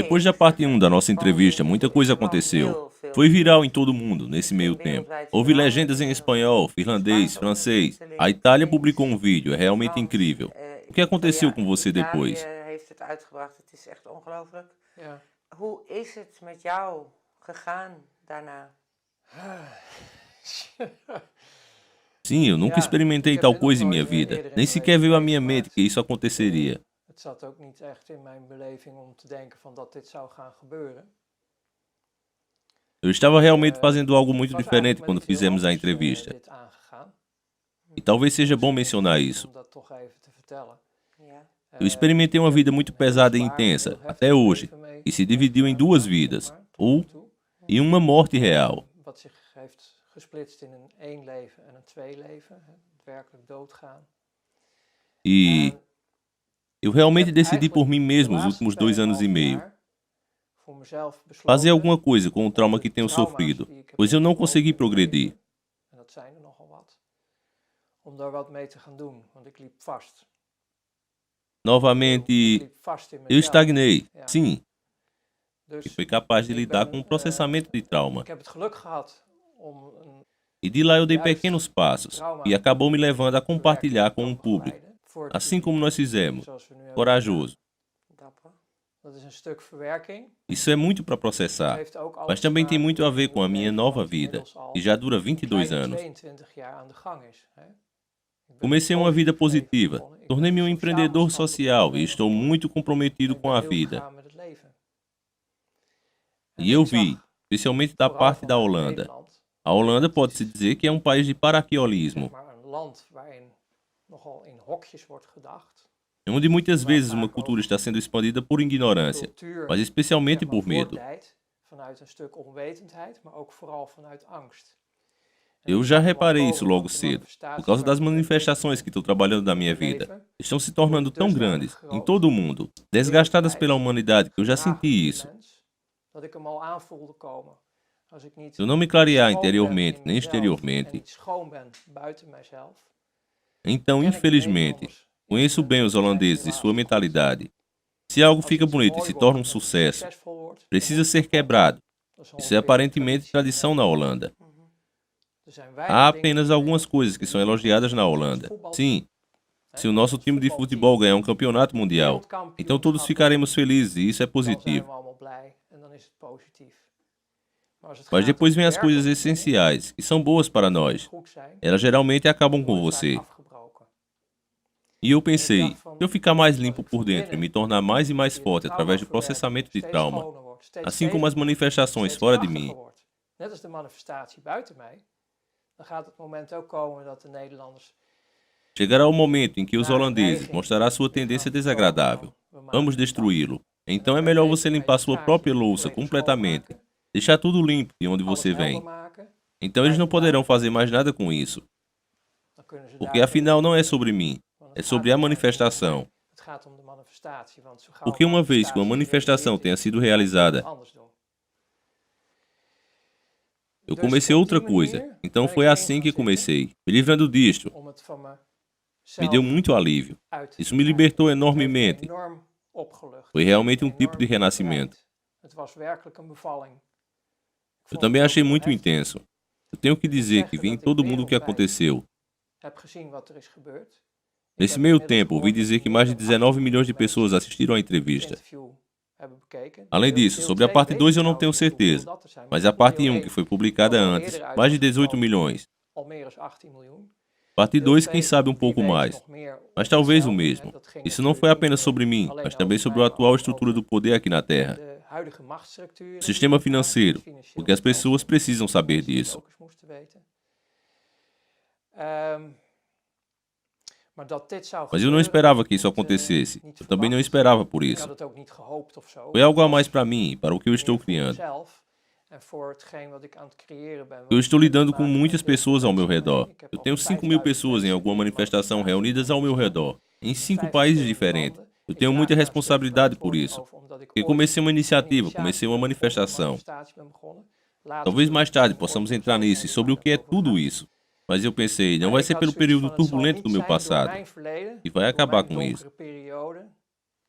Depois da parte 1 da nossa entrevista, muita coisa aconteceu. Foi viral em todo mundo, nesse meio tempo. Houve legendas em espanhol, finlandês, francês. A Itália publicou um vídeo, é realmente incrível. O que aconteceu com você depois? heeft het uitgebracht. Het is echt ongelooflijk. Ja. Hoe is het met jou gegaan daarna? Sim, eu nunca experimentei tal coisa em minha vida. Nem sequer veio à minha mente que isso aconteceria. Het zat ook niet echt in mijn beleving om te denken van dat dit zou gaan gebeuren. Eu estava realmente fazendo algo muito Het was diferente eigenlijk quando met iets heel fizemos a anders, entrevista. dit aangegaan. E talvez seja bom mencionar isso. Om dat toch even te vertellen. Ja. Eu experimentei uma vida muito pesada e intensa, até hoje, e se dividiu em duas vidas, ou em uma morte real. Wat zich heeft gesplitst in een één leven en een twee leven. Het werkelijk doodgaan. E En eu realmente heb decidi por eigenlijk mim de mesmo os laatste últimos 2 anos e 2,5 meio. jaar voor mezelf besloten Fazer alguma coisa com o om trauma de que tenho trauma's sofrido, die ik heb pois eu não opgelopen consegui in mijn progredir. leven, en dat zijn er nogal wat, om daar wat mee te gaan doen, want ik liep vast. Ik Novamente, liep vast in eu mezelf. estagnei, Ja. sim, e Dus fui capaz de ik lidar ben, com o processamento de trauma. ik heb het geluk gehad om een E de lá eu dei juist pequenos passos, trauma e acabou me levando a verwerking compartilhar te com um mogen público, leiden voor het assim como publiek, nós fizemos, zoals we nu ook gedaan. corajoso. Dapper. Dat is een stuk verwerking. Isso é muito para Het processar, heeft ook alles mas te também tem maken muito met a ver een com a nieuw minha leven nova wat vida, inmiddels al que já dura een 22 kleine anos. 22 jaar aan de gang is. Hè? Ik ben Comecei uma vida positief leven positiva, begonnen. Ik ben tornei-me um een empreendedor sociaal-maatschappelijk social e ondernemer estou geworden. muito comprometido Ik com ben a heel vida. gegaan met het leven. En E eu ik vi, zag especialmente da vooral parte da vanuit Holanda. Nederland, A Holanda het pode-se is dizer que é um país de zeg paraqueolismo, maar een land waarin nogal in hokjes wordt gedacht. onde muitas Waar vezes uma vaak cultura ook está sendo expandida por ignorância, cultuur mas zeg especialmente maar por medo. voortdijt vanuit een stuk onwetendheid, maar ook vooral vanuit angst. En Eu ik já zag er al reparei isso komen logo dat de cedo, por manifestaties causa waar das ik mee bezig manifestações que estou trabalhando na minha in mijn vida. leven Estão se tornando worden tão dusdanig grandes em groot, todo o mundo, desgastadas pela wereldwijd, humanidade, que eu já gedragen senti door die isso. mens, dat ik hem al aanvoelde komen. Als ik niet Se eu não me clarear schoon ben interiormente in nem mezelf en exteriormente, niet schoon ben buiten mijzelf, então, ken ik de infelizmente, Nederlanders in conheço bem os zijn holandeses e sua helaas nog niet. mentalidade. Se algo Als fica iets bonito e mooi se torna um wordt en sucesso, succesvol wordt, dan precisa wordt het ser verkocht. quebrado. Dat is Isso é ongeveer de aparentemente traditie in tradição na Nederland. Holanda. Er zijn Há weinig dingen apenas die algumas coisas que são elogiadas na Holanda. Sim, se o nosso time de futebol ganhar um campeonato mundial, então todos ficaremos felizes e isso é dan zijn positivo. we allemaal blij en dan is het positief. Maar als het Mas gaat depois om vem as coisas werkelijke dingen essenciais, que são boas para die nós. goed zijn, Elas geralmente acabam com worden vaak você. afgebroken. E eu En ik pensei, dacht se van, eu ficar mais als limpo ik por van dentro e me binnen tornar mais e mais via de forte através do traumaverwerking processamento de steeds trauma, schoner wordt, steeds assim como as steviger wordt, manifestações steeds fora de krachtiger mim, wordt, net als de manifestatie buiten mij, dan gaat het moment ook komen dat de Nederlanders chegará o momento em que os naar een holandeses neiging mostrará sua weer gaan tendência komen desagradável. van we Vamos maken het af. destruí-lo. En Então dan é kan je melhor beter você bij je limpar sua straatje própria louça volledig completamente, schoonmaken, deixar tudo limpo de onde alles você helder vem. maken, Então eles não buiten poderão daar, fazer mais nada com isso, dan kunnen ze porque daar afinal não é binnen, sobre mim, want é het sobre gaat a uiteindelijk niet om manifestação. mij, het gaat om de manifestatie, want zo gauw Porque een uma vez que uma manifestatie manifestação gerealiseerd tenha is, sido dan ga je iets realizada, anders doen. eu Dus comecei op outra die coisa. manier Então ben ik foi erin assim gaan que zitten comecei, me livrando disto. om het van Me deu mezelf muito alívio. uit te Isso me krijgen. libertou Het heeft me enormemente. enorm opgelucht. Foi realmente um tipo Enorm de renascimento. bevrijd. Het was werkelijk een bevalling. Ik Eu vond também het ook achei heel muito heftig. intenso. Eu tenho que Ik moet dizer que zeggen vi em dat ik todo mundo o que wereldwijd aconteceu. heb gezien wat er is gebeurd. Ik Nesse heb meio inmiddels tempo, ouvi gehoord dat dizer que meer mais de dan 19 8 milhões de miljoen mensen pessoas assistiram à het entrevista. interview hebben bekeken. Além disso, sobre a parte 2 eu não tenho certeza, mas a parte 1, que foi publicada antes, mais de 18 milhões. Al meer dan 18 miljoen. Parte Heel 2, quem veel sabe um die pouco weten mais, nog meer mas talvez o hetzelfde, hè. mesmo. Dat ging Isso não natuurlijk foi niet apenas meer sobre mim, alleen mas também over sobre a mij, maar atual ook estrutura over do poder aqui na Terra, de huidige machtsstructuren o die sistema er bestaan, financeiro, het financieel porque as pessoas stelsel. precisam saber Mensen die het disso. ook eens moesten weten. Maar dat dit zou Mas eu não gebeuren, esperava que had isso ik niet, acontecesse. niet Eu também não verwacht. esperava por Ik isso. had het ook niet gehoopt of zo. Foi algo a Het mais was para mim, para o que eu meer estou voor criando. mezelf en voor hetgeen wat ik aan het creëren ben. Eu Want estou ik heb te lidando com maken met muitas heel veel pessoas ao meu mensen om me heen. redor. Ik heb Eu al tenho 5.000 5000 pessoas em mensen alguma in de manifestação manifestatie reunidas ao meu redor, em 5 países diferentes. Eu Ik tenho draag muita daar een stuk responsabilidade por verantwoording isso. over, omdat ik Porque ooit comecei uma een iniciativa, comecei uma ben begonnen, een manifestação. manifestatie ben begonnen. Later Talvez zullen mais we tarde ooit possamos nog entrar zo nisso e zijn sobre o waar que é het over tudo gaat. isso. Mas eu pensei, não En vai ik ser had pelo zoiets período van, het zal turbulento niet do meu zijn door passado mijn verleden, que vai door acabar mijn com isso. donkere periode,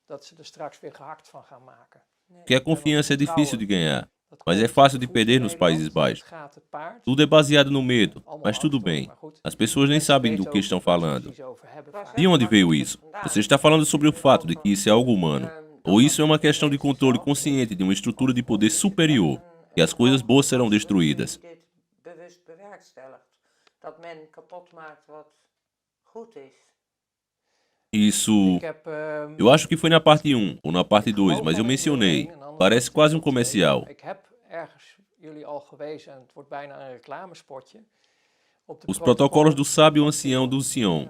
dat ze er straks weer gehakt van gaan maken. Porque a confiança é difícil de ganhar, mas é fácil de perder nos Países Baixos. Tudo é baseado no medo, mas tudo bem. As pessoas nem sabem do que estão falando. De onde veio isso? Você está falando sobre o fato de que isso é algo humano. Ou isso é uma questão de controle consciente de uma estrutura de poder superior, que as coisas boas serão destruídas. Bewust bewerkstelligt. Dat men kapot maakt wat goed is. Isso, eu acho que foi na parte 1 ou na parte 2, mas eu mencionei. Parece quase um comercial. Os protocolos do sábio ancião do Sion.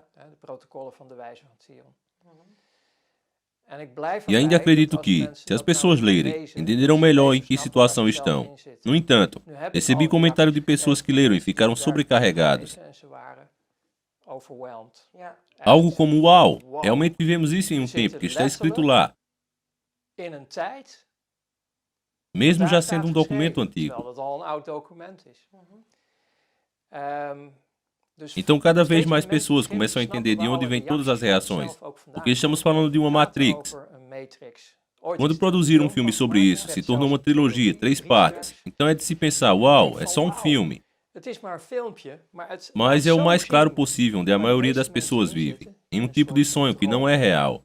E ainda acredito que, se as pessoas lerem, entenderão melhor em que situação estão. No entanto, recebi comentário de pessoas que leram e ficaram sobrecarregados. Ja, Algo como, uau, realmente vivemos isso em um tempo que está escrito lá, mesmo já sendo um documento antigo. Então, cada vez mais pessoas começam a entender de onde vêm todas as reações, porque estamos falando de uma Matrix. Quando produziram um filme sobre isso, se tornou uma trilogia, 3 partes. Então é de se pensar, uau, é só um filme. Mas é o mais claro possível, onde a maioria das pessoas vive, em um tipo de sonho que não é real.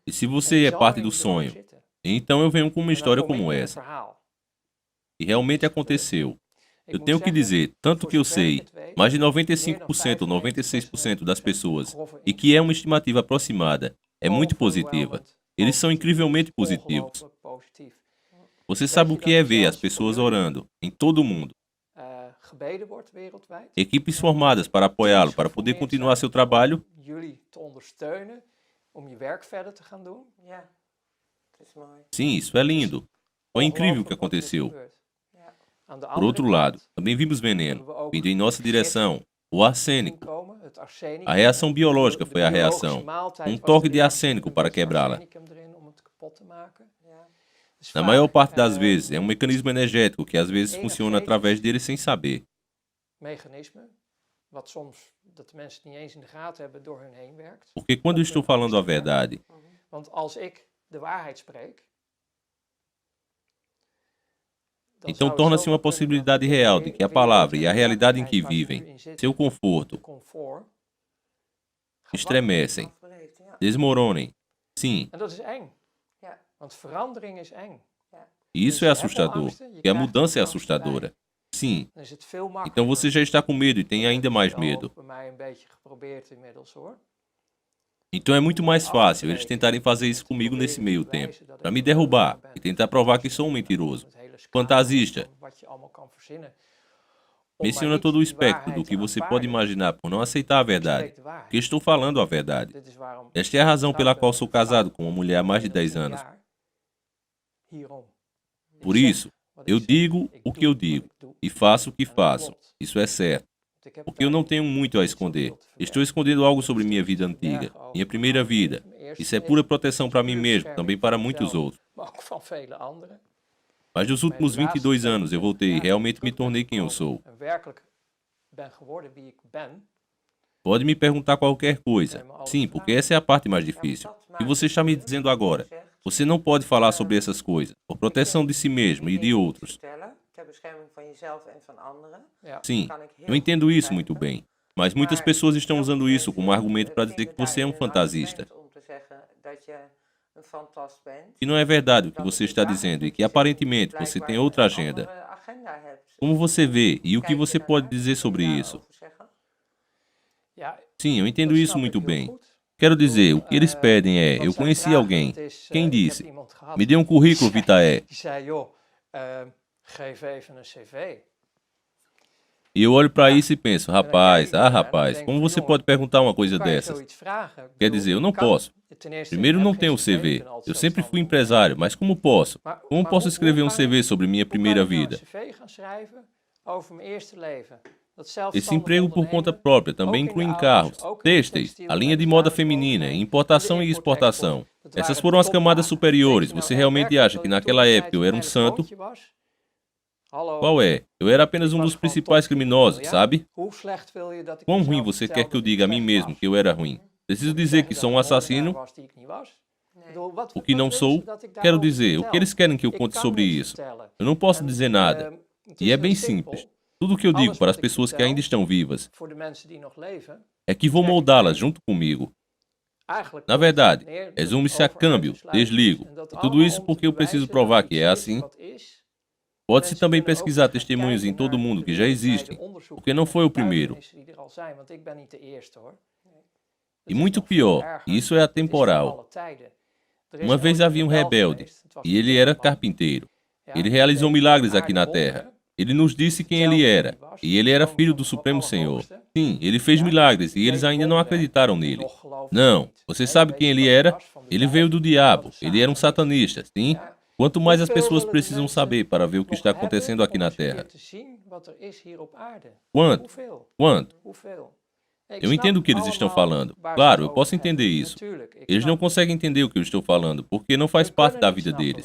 E se você é parte do sonho, então eu venho com uma história como essa. E realmente aconteceu. Eu tenho que dizer, tanto que eu sei, mais de 95% ou 96% das pessoas, e que é uma estimativa aproximada, é muito positiva. Eles são incrivelmente positivos. Você sabe o que é ver as pessoas orando, em todo o mundo. Equipes formadas para apoiá-lo, para poder continuar seu trabalho. ja. Het is mooi. Sim, isso é lindo. Foi incrível o que aconteceu. Por outro lado, também vimos veneno, vindo em nossa direção, o arsênico. A reação biológica foi a reação. Um toque de arsênico para quebrá-la. Na maior parte das vezes, é um mecanismo energético que às vezes funciona através dele sem saber. Porque quando eu estou falando a verdade, então torna-se uma possibilidade real de que a palavra e a realidade em que vivem, seu conforto, estremecem, Afbreekt, ja. desmoronem. Sim, Ja. e isso é assustador, e a mudança é assustadora. Sim, então você já está com medo e tem ainda mais medo. Então é muito mais fácil eles tentarem fazer isso comigo nesse meio tempo, para me derrubar e tentar provar que sou um mentiroso, fantasista. Menciona todo o espectro do que você pode imaginar por não aceitar a verdade, porque estou falando a verdade. Esta é a razão pela qual sou casado com uma mulher há mais de 10 anos. Por isso, eu digo o que eu digo e faço o que faço. Isso é certo. Porque eu não tenho muito a esconder. Estou escondendo algo sobre minha vida antiga, minha primeira vida. Isso é pura proteção para mim mesmo, também para muitos outros. Mas nos últimos 22 anos eu voltei e realmente me tornei quem eu sou. Pode me perguntar qualquer coisa. Sim, porque essa é a parte mais difícil. O que você está me dizendo agora? Você não pode falar sobre essas coisas, por proteção de si mesmo e de outros. Ter bescherming van jezelf en van anderen. Sim, eu entendo isso muito bem. Mas muitas pessoas estão usando isso como argumento para dizer que você é um fantasista. E não é verdade o que você está dizendo e que aparentemente você tem outra agenda. Como você vê e o que você pode dizer sobre isso? Sim, eu entendo isso muito bem. Quero dizer, o que eles pedem é, eu conheci alguém. Quem disse? Me dê um currículo vitae. E eu olho para isso e penso, rapaz, como você pode perguntar uma coisa dessas? Quer dizer, eu não posso. Primeiro, não tenho CV. Eu sempre fui empresário, mas como posso? Como posso escrever um CV sobre minha primeira vida? Esse emprego por conta própria também inclui em carros, têxteis, a linha de moda feminina, importação e exportação. Essas foram as camadas superiores. Você realmente acha que naquela época eu era um santo? Qual é? Eu era apenas um dos principais criminosos, sabe? Quão ruim você quer que eu diga a mim mesmo que eu era ruim? Preciso dizer que sou um assassino? O que não sou, quero dizer, o que eles querem que eu conte sobre isso? Eu não posso dizer nada. E é bem simples. Tudo o que eu digo para as pessoas que ainda estão vivas é que vou moldá-las junto comigo. Na verdade, resume-se a câmbio, desligo. E tudo isso porque eu preciso provar que é assim. Pode-se também pesquisar testemunhos em todo o mundo que já existem, porque não foi o primeiro. E muito pior, isso é atemporal. Uma vez havia um rebelde, e ele era carpinteiro. Ele realizou milagres aqui na Terra. Ele nos disse quem ele era, e ele era filho do Supremo Senhor. Sim, ele fez milagres, e eles ainda não acreditaram nele. Não, você sabe quem ele era? Ele veio do diabo, ele era um satanista, sim? Quanto mais as pessoas precisam saber para ver o que está acontecendo aqui na Terra. Quanto? Quanto? Eu entendo o que eles estão falando. Claro, eu posso entender isso. Eles não conseguem entender o que eu estou falando, porque não faz parte da vida deles.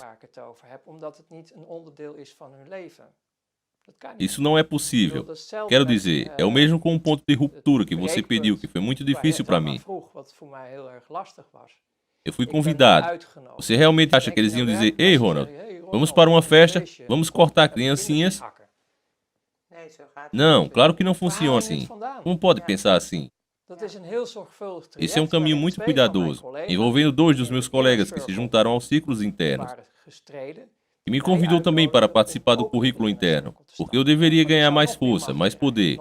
Isso não é possível. Quero dizer, é o mesmo com um ponto de ruptura que você pediu, que foi muito difícil para mim. Eu fui convidado. Você realmente acha que eles iam dizer, ei, Ronald, vamos para uma festa, vamos cortar criancinhas? Não, claro que não funciona assim. Como pode pensar assim? Esse é um caminho muito cuidadoso, envolvendo 2 dos meus colegas que se juntaram aos círculos internos. E me convidou também para participar do currículo interno, porque eu deveria ganhar mais força, mais poder.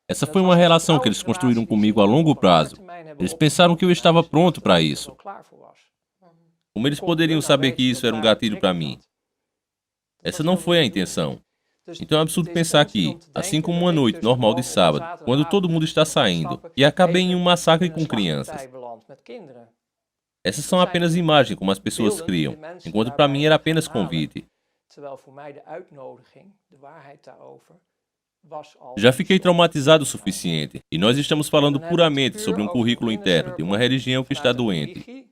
Essa foi uma relação que eles construíram comigo a longo prazo. Eles pensaram que eu estava pronto para isso. Como eles poderiam saber que isso era um gatilho para mim? Essa não foi a intenção. Então é absurdo pensar que, assim como uma noite normal de sábado, quando todo mundo está saindo, e acabei em um massacre com crianças. Essas são apenas imagens como as pessoas criam, enquanto para mim era apenas convite. Já fiquei traumatizado o suficiente, e nós estamos falando puramente sobre um currículo interno de uma religião que está doente.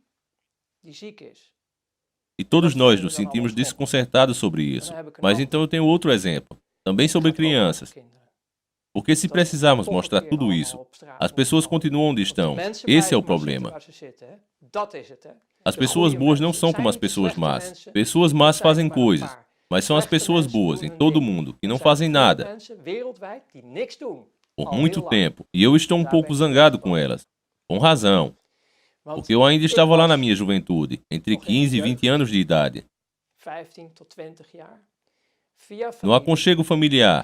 E todos nós nos sentimos desconcertados sobre isso. Mas então eu tenho outro exemplo, também sobre crianças. Porque se precisarmos mostrar tudo isso, as pessoas continuam onde estão. Esse é o problema. As pessoas boas não são como as pessoas más. Pessoas más fazem coisas, mas são as pessoas boas em todo o mundo que não fazem nada por muito tempo. E eu estou um pouco zangado com elas. Com razão. Porque eu ainda estava lá na minha juventude, entre 15 e 20 anos de idade. No aconchego familiar,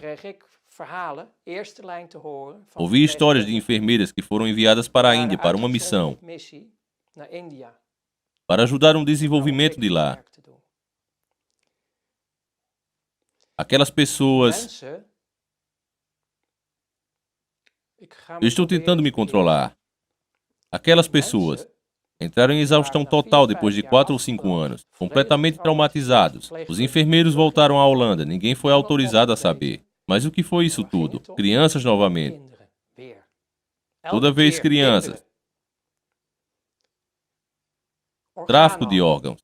ouvi histórias de enfermeiras que foram enviadas para a Índia para uma missão, para ajudar no desenvolvimento de lá. Aquelas pessoas... Eu estou tentando me controlar. Aquelas pessoas entraram em exaustão total depois de 4 ou 5 anos, completamente traumatizados. Os enfermeiros voltaram à Holanda, ninguém foi autorizado a saber. Mas o que foi isso tudo? Crianças novamente. Toda vez crianças. Tráfico de órgãos.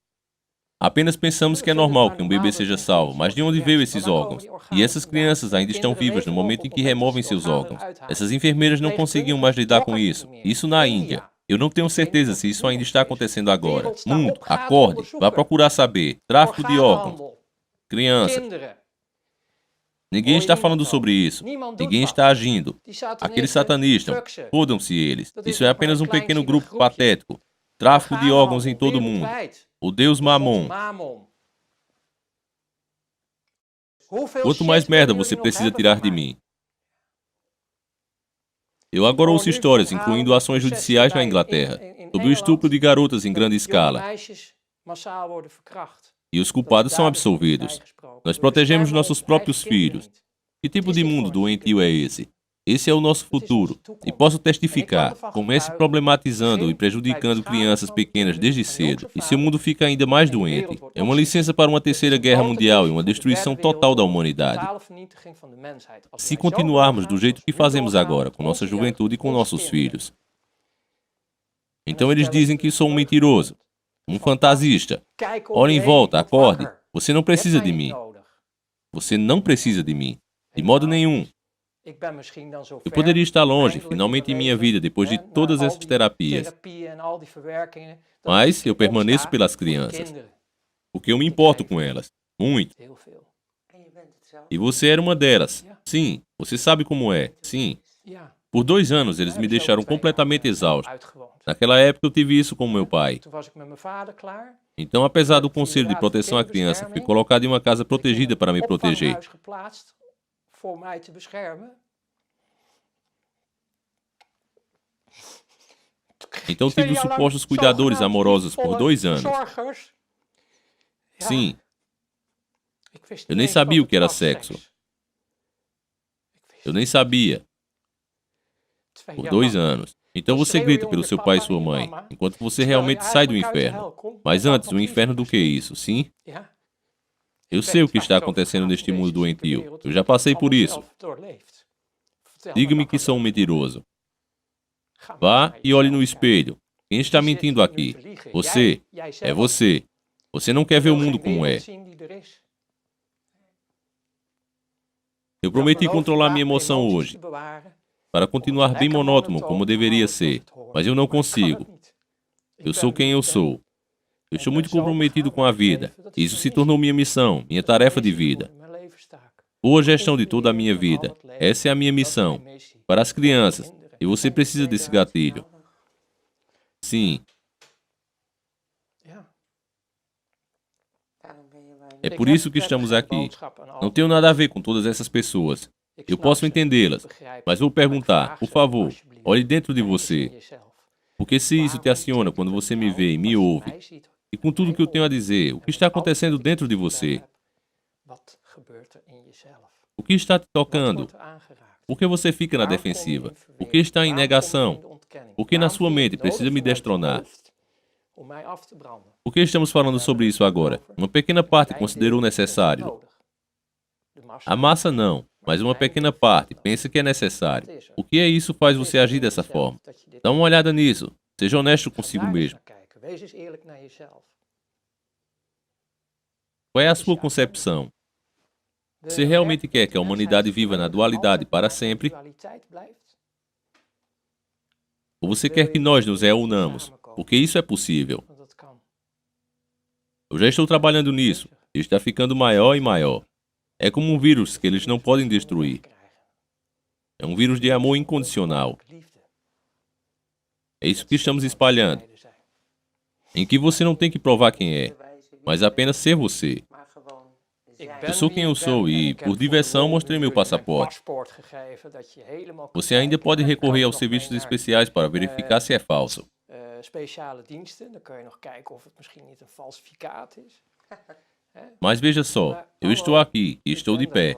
Apenas pensamos que é normal que um bebê seja salvo, mas de onde veio esses órgãos? E essas crianças ainda estão vivas no momento em que removem seus órgãos. Essas enfermeiras não conseguiam mais lidar com isso. Isso na Índia. Eu não tenho certeza se isso ainda está acontecendo agora. Mundo, acorde, vá procurar saber. Tráfico de órgãos. Crianças. Ninguém está falando sobre isso. Ninguém está agindo. Aqueles satanistas, fodam-se eles. Isso é apenas um pequeno grupo patético. Tráfico de órgãos em todo o mundo. O Deus Mamon. Quanto mais merda você precisa tirar de mim? Eu agora ouço histórias, incluindo ações judiciais na Inglaterra, sobre o estupro de garotas em grande escala. E os culpados são absolvidos. Nós protegemos nossos próprios filhos. Que tipo de mundo doentio é esse? Esse é o nosso futuro. E posso testificar, comece problematizando e prejudicando crianças pequenas desde cedo, e seu mundo fica ainda mais doente. É uma licença para uma terceira guerra mundial e uma destruição total da humanidade. Se continuarmos do jeito que fazemos agora, com nossa juventude e com nossos filhos. Então eles dizem que sou um mentiroso, um fantasista. Olhe em volta, acorde. Você não precisa de mim. Você não precisa de mim. De modo nenhum. Ik ben misschien dan zo Eu ver, poderia estar longe, eindelijk in finalmente em mijn minha leven, vida, depois de hè, na todas al essas die terapias. therapieën en al die verwerkingen, dat Mas ik eu permaneço opsta pelas voor de crianças, kinderen. porque eu me importo com elas. Muito. Heel veel. En je bent het zelf. E você era uma delas. Ja. Sim. Você sabe como é. Sim. Ja, Por 2 anos, eles daar me heb ik zo deixaram 2 jaar completamente al exausto. uitgewoond. Naquela época, eu tive isso com meu pai. Toen was ik met mijn vader klaar. Então, apesar do Conselho de Proteção à Criança, fui colocado em uma casa protegida para me Een proteger. opvanghuis geplaatst voor mij te beschermen. Então, tive os supostos cuidadores amorosos por 2 anos. Verzorgers. Ja, Sim, ik wist eu niet nem eens sabia wat o que era het was, sexo. seks. Ik wist Eu nem sabia. 2 Por jaar 2 lang. anos. Então você grita pelo seu pai e sua mãe, enquanto você realmente sai do inferno. Mas antes, o inferno do que isso, sim? Ja, Eu sei o que está acontecendo neste mundo doentio. Eu já passei por isso. Diga-me que sou um mentiroso. Vá e olhe no espelho. Quem está mentindo aqui? Você. É você. Você não quer ver o mundo como é. Eu prometi controlar minha emoção hoje, para continuar bem monótono como deveria ser, mas eu não consigo. Eu sou quem eu sou. Eu estou muito comprometido com a vida. Isso se tornou minha missão, minha tarefa de vida. Boa gestão de toda a minha vida. Essa é a minha missão. Para as crianças. E você precisa desse gatilho. Sim, é por isso que estamos aqui. Não tenho nada a ver com todas essas pessoas. Eu posso entendê-las, mas vou perguntar, por favor, olhe dentro de você. Porque se isso te aciona quando você me vê e me ouve, e com tudo que eu tenho a dizer, o que está acontecendo dentro de você? O que está te tocando? Por que você fica na defensiva? Por que está em negação? Por que na sua mente precisa me destronar? Por que estamos falando sobre isso agora? Uma pequena parte considerou necessário. A massa não, mas uma pequena parte pensa que é necessário. O que é isso faz você agir dessa forma? Dá uma olhada nisso. Seja honesto consigo mesmo. Qual é a sua concepção? Você realmente quer que a humanidade viva na dualidade para sempre? Ou você quer que nós nos reunamos? Porque isso é possível. Eu já estou trabalhando nisso. E está ficando maior e maior. É como um vírus que eles não podem destruir. É um vírus de amor incondicional. É isso que estamos espalhando. Em que você não tem que provar quem é, mas apenas ser você. Eu sou quem eu sou e, por diversão, mostrei meu passaporte. Você ainda pode recorrer aos serviços especiais para verificar se é falso. Speciale diensten, dan kun je nog kijken of het misschien niet een falsificaat is. Mas veja só, eu estou aqui e estou de pé.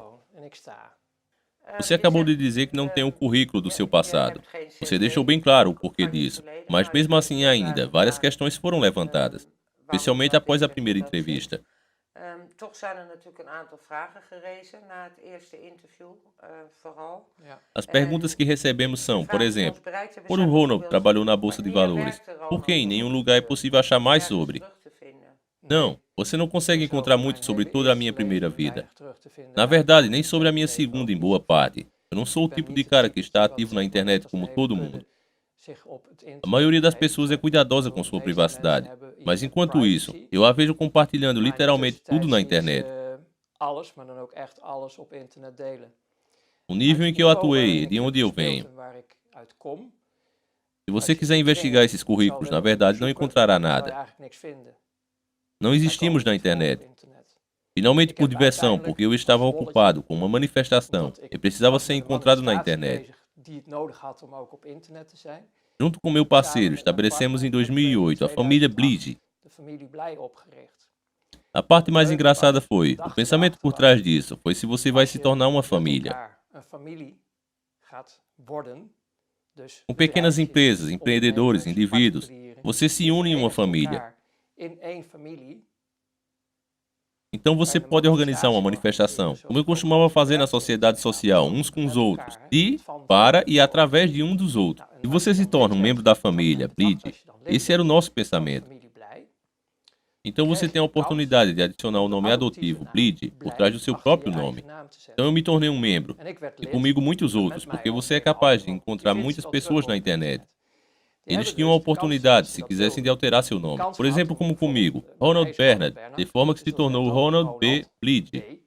Você acabou de dizer que não tem o currículo do seu passado. Você deixou bem claro o porquê disso. Mas mesmo assim ainda, várias questões foram levantadas. Especialmente após a primeira entrevista. Toch zijn er natuurlijk een aantal vragen gerezen na het eerste interview, vooral. As perguntas que recebemos são, por exemplo, quando Ronald trabalhou na Bolsa de Valores, por que em nenhum lugar é possível achar mais sobre? Não, você não consegue encontrar muito sobre toda a minha primeira vida. Na verdade, nem sobre a minha segunda em boa parte. Eu não sou o tipo de cara que está ativo na internet como todo mundo. A maioria das pessoas é cuidadosa com sua privacidade, mas enquanto isso, eu a vejo compartilhando literalmente tudo na internet. O nível em que eu atuei e de onde eu venho. Se você quiser investigar esses currículos, na verdade não encontrará nada. Não existimos na internet. Finalmente por diversão, porque eu estava ocupado com uma manifestação e precisava ser encontrado na internet. Junto com meu parceiro, estabelecemos em 2008 a família Blige. A parte mais engraçada foi, o pensamento por trás disso foi se você vai se tornar uma família. Com pequenas empresas, empreendedores, indivíduos, você se une em uma família. Então você pode organizar uma manifestação, como eu costumava fazer na sociedade social, uns com os outros, de, para e através de um dos outros. E você se torna um membro da família, Blige. Esse era o nosso pensamento. Então você tem a oportunidade de adicionar o nome adotivo Bleed por trás do seu próprio nome. Então eu me tornei um membro, e comigo muitos outros, porque você é capaz de encontrar muitas pessoas na internet. Eles tinham a oportunidade, se quisessem, de alterar seu nome. Por exemplo, como comigo, Ronald Bernard, de forma que se tornou Ronald B. Bleed.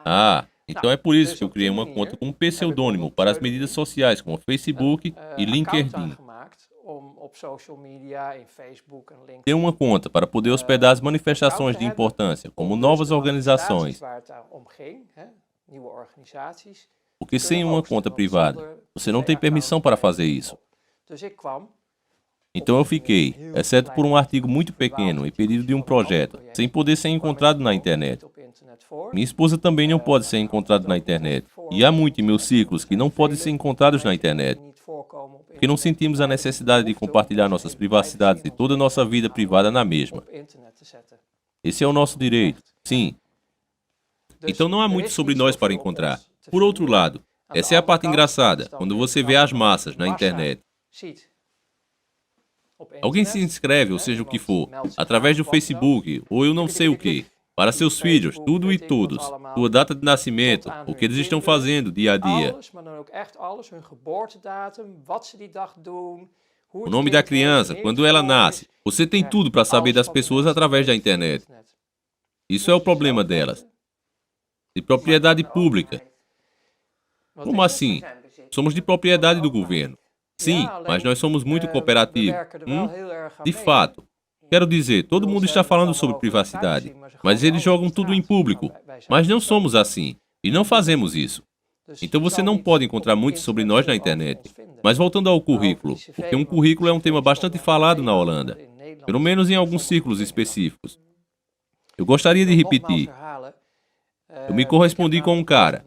Ah, então é por isso que eu criei uma conta com um pseudônimo para as medidas sociais como Facebook e LinkedIn. Tenho uma conta para poder hospedar as manifestações de importância, como novas organizações, porque sem uma conta privada, você não tem permissão para fazer isso. Então eu fiquei, exceto por um artigo muito pequeno, impedido de um projeto, sem poder ser encontrado na internet. Minha esposa também não pode ser encontrada na internet. E há muito em meus ciclos que não podem ser encontrados na internet. Porque não sentimos a necessidade de compartilhar nossas privacidades e toda a nossa vida privada na mesma. Esse é o nosso direito, sim. Então não há muito sobre nós para encontrar. Por outro lado, essa é a parte engraçada, quando você vê as massas na internet. Alguém se inscreve, ou seja o que for, através do Facebook, ou eu não sei o que, para seus filhos, tudo e todos, sua data de nascimento, o que eles estão fazendo dia a dia, o nome da criança, quando ela nasce. Você tem tudo para saber das pessoas através da internet. Isso é o problema delas. De propriedade pública. Como assim? Somos de propriedade do governo. Sim, mas nós somos muito cooperativos. De fato. Quero dizer, todo mundo está falando sobre privacidade, mas eles jogam tudo em público. Mas não somos assim, e não fazemos isso. Então você não pode encontrar muito sobre nós na internet. Mas voltando ao currículo, porque um currículo é um tema bastante falado na Holanda, pelo menos em alguns círculos específicos. Eu gostaria de repetir. Eu me correspondi com um cara.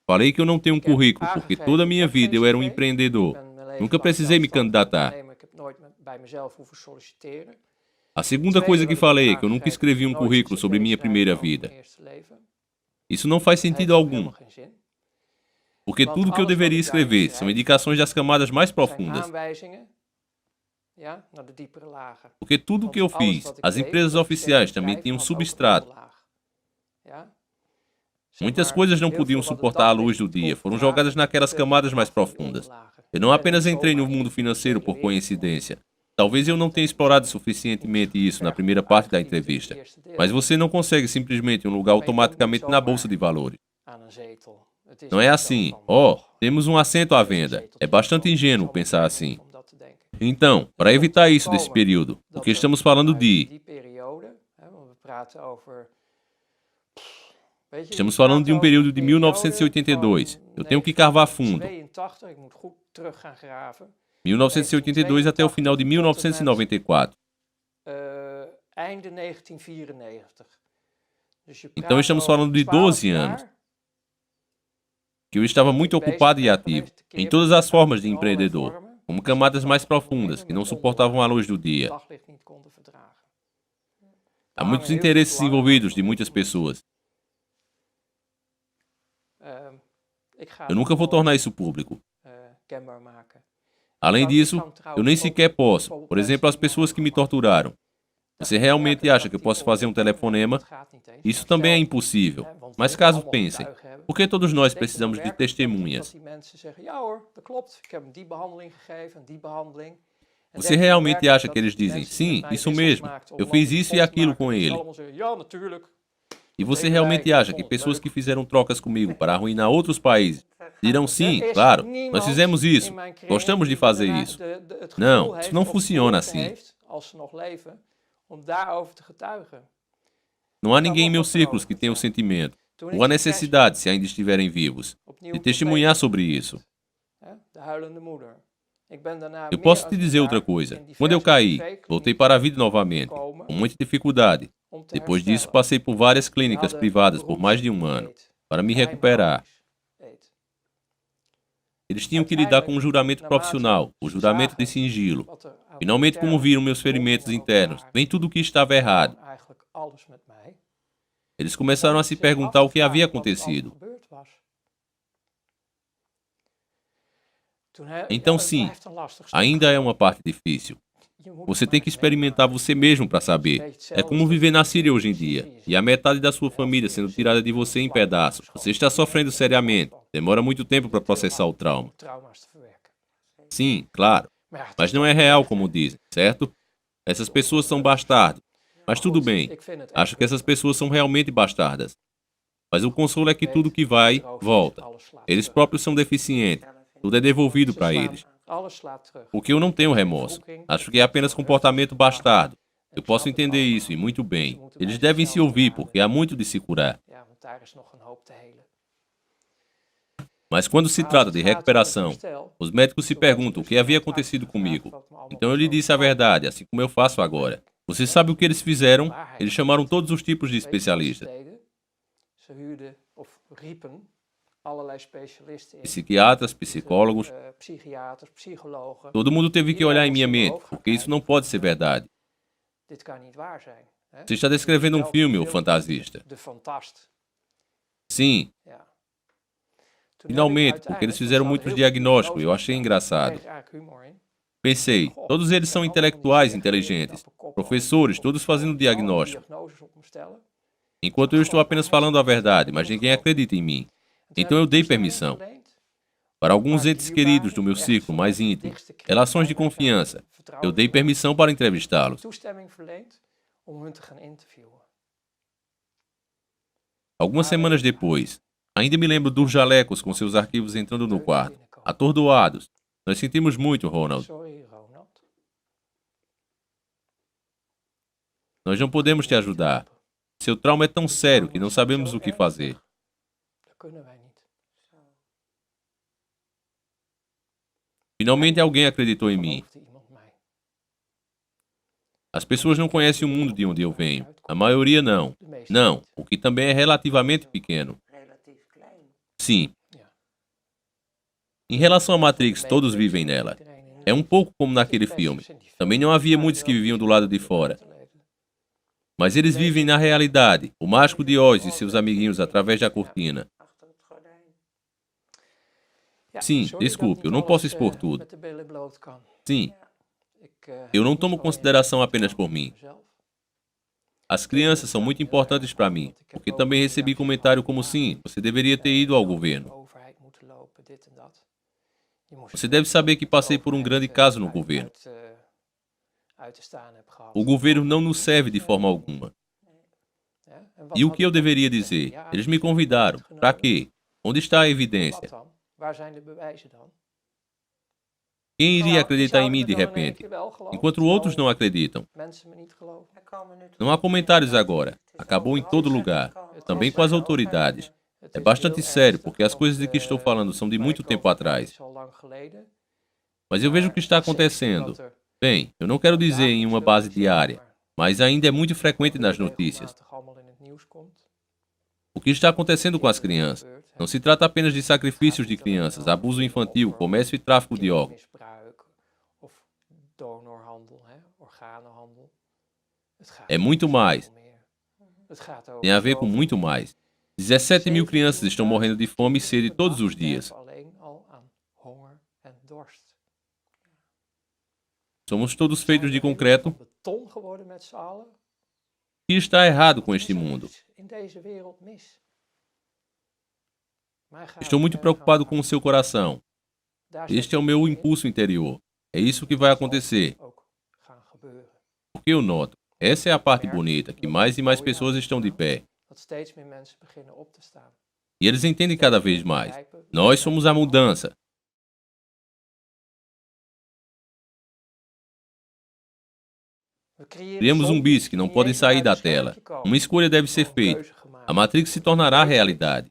Falei que eu não tenho um currículo, porque toda a minha vida eu era um empreendedor. Nunca precisei me candidatar. A segunda coisa que falei é que eu nunca escrevi um currículo sobre minha primeira vida. Isso não faz sentido algum. Porque tudo que eu deveria escrever são indicações das camadas mais profundas. Porque tudo o que eu fiz, as empresas oficiais também tinham substrato. Muitas coisas não podiam suportar a luz do dia, foram jogadas naquelas camadas mais profundas. Eu não apenas entrei no mundo financeiro por coincidência. Talvez eu não tenha explorado suficientemente isso na primeira parte da entrevista. Mas você não consegue simplesmente um lugar automaticamente na bolsa de valores. Não é assim. Oh, temos um assento à venda. É bastante ingênuo pensar assim. Então, para evitar isso desse período, porque estamos falando de... Estamos falando de um período de 1982. Eu tenho que cavar fundo. 1982 até o final de 1994. Então estamos falando de 12 anos. Que eu estava muito ocupado e ativo, em todas as formas de empreendedor, como camadas mais profundas, que não suportavam a luz do dia. Há muitos interesses envolvidos de muitas pessoas. Eu nunca vou tornar isso público. Além disso, eu nem sequer posso. Por exemplo, as pessoas que me torturaram. Você realmente acha que eu posso fazer um telefonema? Isso também é impossível. Mas caso pensem, por que todos nós precisamos de testemunhas? Você realmente acha que eles dizem, sim, isso mesmo, eu fiz isso e aquilo com ele? E você realmente acha que pessoas que fizeram trocas comigo para arruinar outros países dirão sim, claro, nós fizemos isso, gostamos de fazer isso? Não, isso não funciona assim. Não há ninguém em meus círculos que tenha o sentimento, ou a necessidade, se ainda estiverem vivos, de testemunhar sobre isso. Eu posso te dizer outra coisa. Quando eu caí, voltei para a vida novamente, com muita dificuldade. Depois disso, passei por várias clínicas privadas por mais de um ano, para me recuperar. Eles tinham que lidar com um juramento profissional, o juramento de sigilo. Finalmente, como viram meus ferimentos internos, bem tudo o que estava errado. Eles começaram a se perguntar o que havia acontecido. Então sim, ainda é uma parte difícil. Você tem que experimentar você mesmo para saber. É como viver na Síria hoje em dia, e a metade da sua família sendo tirada de você em pedaços. Você está sofrendo seriamente. Demora muito tempo para processar o trauma. Sim, claro. Mas não é real como dizem, certo? Essas pessoas são bastardos. Mas tudo bem. Acho que essas pessoas são realmente bastardas. Mas o consolo é que tudo que vai, volta. Eles próprios são deficientes. Tudo é devolvido para eles. Porque eu não tenho remorso. Acho que é apenas comportamento bastardo. Eu posso entender isso e muito bem. Eles devem se ouvir porque há muito de se curar. Mas quando se trata de recuperação, os médicos se perguntam o que havia acontecido comigo. Então eu lhe disse a verdade, assim como eu faço agora. Você sabe o que eles fizeram? Eles chamaram todos os tipos de especialistas. Psiquiatras, psicólogos. Todo mundo teve que olhar em minha mente, porque isso não pode ser verdade. Você está descrevendo um filme, o fantasista. Sim. Finalmente, porque eles fizeram muitos diagnósticos, eu achei engraçado. Pensei, todos eles são intelectuais inteligentes, professores, todos fazendo diagnóstico. Enquanto eu estou apenas falando a verdade, mas ninguém acredita em mim. Então eu dei permissão. Para alguns entes queridos do meu círculo mais íntimo, relações de confiança, eu dei permissão para entrevistá-los. Algumas semanas depois, ainda me lembro dos jalecos com seus arquivos entrando no quarto, atordoados. Nós sentimos muito, Ronald. Nós não podemos te ajudar. Seu trauma é tão sério que não sabemos o que fazer. Finalmente alguém acreditou em mim. As pessoas não conhecem o mundo de onde eu venho. A maioria não. Não, o que também é relativamente pequeno. Sim. Em relação à Matrix, todos vivem nela. É um pouco como naquele filme. Também não havia muitos que viviam do lado de fora. Mas eles vivem na realidade. O mágico de Oz e seus amiguinhos através da cortina. Sim, desculpe, eu não posso expor tudo. Sim. Eu não tomo consideração apenas por mim. As crianças são muito importantes para mim, porque também recebi comentário como sim, você deveria ter ido ao governo. Você deve saber que passei por um grande caso no governo. O governo não nos serve de forma alguma. E o que eu deveria dizer? Eles me convidaram. Para quê? Onde está a evidência? Quem iria acreditar em mim de repente? Enquanto outros não acreditam. Não há comentários agora. Acabou em todo lugar. Também com as autoridades. É bastante sério, porque as coisas de que estou falando são de muito tempo atrás. Mas eu vejo o que está acontecendo. Bem, eu não quero dizer em uma base diária, mas ainda é muito frequente nas notícias. O que está acontecendo com as crianças? Não se trata apenas de sacrifícios de crianças, abuso infantil, comércio e tráfico de órgãos. É muito mais. Tem a ver com muito mais. 17 mil crianças estão morrendo de fome e sede todos os dias. Somos todos feitos de concreto. O que está errado com este mundo? Estou muito preocupado com o seu coração. Este é o meu impulso interior. É isso que vai acontecer. Porque eu noto, essa é a parte bonita, que mais e mais pessoas estão de pé. E eles entendem cada vez mais. Nós somos a mudança. Criamos zumbis que não podem sair da tela. Uma escolha deve ser feita. A Matrix se tornará realidade.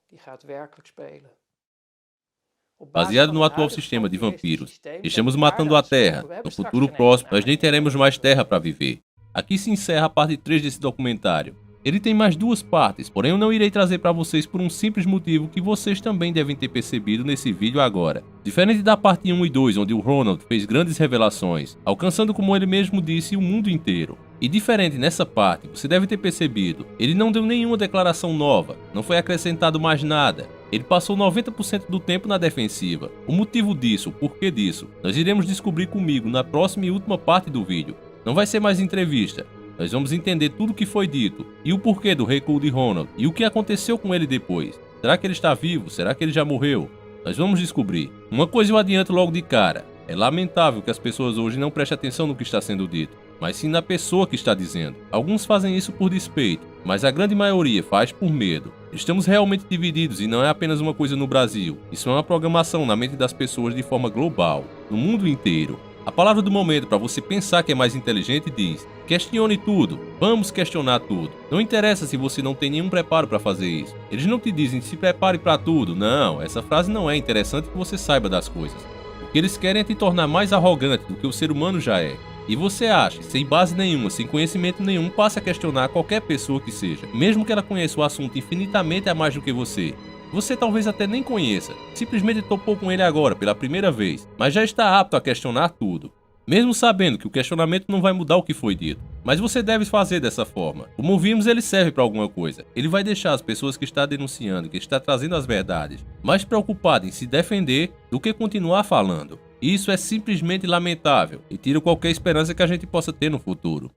Baseado no atual sistema de vampiros, estamos matando a Terra. No futuro próximo, nós nem teremos mais Terra para viver. Aqui se encerra a parte 3 desse documentário. Ele tem mais 2 partes, porém eu não irei trazer para vocês por um simples motivo que vocês também devem ter percebido nesse vídeo agora. Diferente da parte 1 e 2, onde o Ronald fez grandes revelações, alcançando, como ele mesmo disse, o mundo inteiro. E diferente nessa parte, você deve ter percebido, ele não deu nenhuma declaração nova, não foi acrescentado mais nada. Ele passou 90% do tempo na defensiva. O motivo disso, o porquê disso, nós iremos descobrir comigo na próxima e última parte do vídeo. Não vai ser mais entrevista. Nós vamos entender tudo o que foi dito, e o porquê do recuo de Ronald, e o que aconteceu com ele depois. Será que ele está vivo? Será que ele já morreu? Nós vamos descobrir. Uma coisa eu adianto logo de cara. É lamentável que as pessoas hoje não prestem atenção no que está sendo dito, mas sim na pessoa que está dizendo. Alguns fazem isso por despeito, mas a grande maioria faz por medo. Estamos realmente divididos e não é apenas uma coisa no Brasil. Isso é uma programação na mente das pessoas de forma global, no mundo inteiro. A palavra do momento para você pensar que é mais inteligente diz: questione tudo, vamos questionar tudo. Não interessa se você não tem nenhum preparo para fazer isso. Eles não te dizem se prepare para tudo, não, essa frase não é interessante que você saiba das coisas. O que eles querem é te tornar mais arrogante do que o ser humano já é. E você acha, sem base nenhuma, sem conhecimento nenhum, passe a questionar qualquer pessoa que seja, mesmo que ela conheça o assunto infinitamente a mais do que você. Você talvez até nem conheça, simplesmente topou com ele agora pela primeira vez, mas já está apto a questionar tudo. Mesmo sabendo que o questionamento não vai mudar o que foi dito, mas você deve fazer dessa forma. Como vimos, ele serve para alguma coisa. Ele vai deixar as pessoas que está denunciando, que está trazendo as verdades, mais preocupadas em se defender do que continuar falando. Isso é simplesmente lamentável e tira qualquer esperança que a gente possa ter no futuro.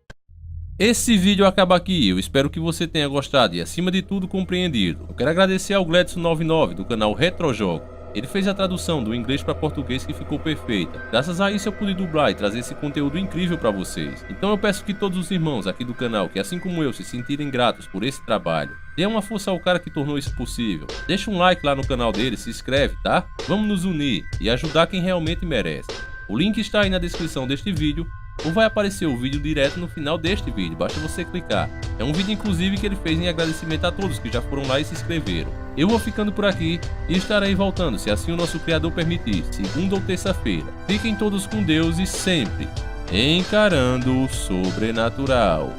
Esse vídeo acaba aqui, eu espero que você tenha gostado e acima de tudo compreendido. Eu quero agradecer ao Gledson99 do canal Retrojogo. Ele fez a tradução do inglês para português que ficou perfeita. Graças a isso eu pude dublar e trazer esse conteúdo incrível para vocês. Então eu peço que todos os irmãos aqui do canal, que assim como eu se sentirem gratos por esse trabalho, dê uma força ao cara que tornou isso possível. Deixa um like lá no canal dele, se inscreve, tá? Vamos nos unir e ajudar quem realmente merece. O link está aí na descrição deste vídeo, ou vai aparecer o vídeo direto no final deste vídeo, basta você clicar. É um vídeo inclusive que ele fez em agradecimento a todos que já foram lá e se inscreveram. Eu vou ficando por aqui e estarei voltando, se assim o nosso Criador permitir, segunda ou terça-feira. Fiquem todos com Deus e sempre encarando o sobrenatural.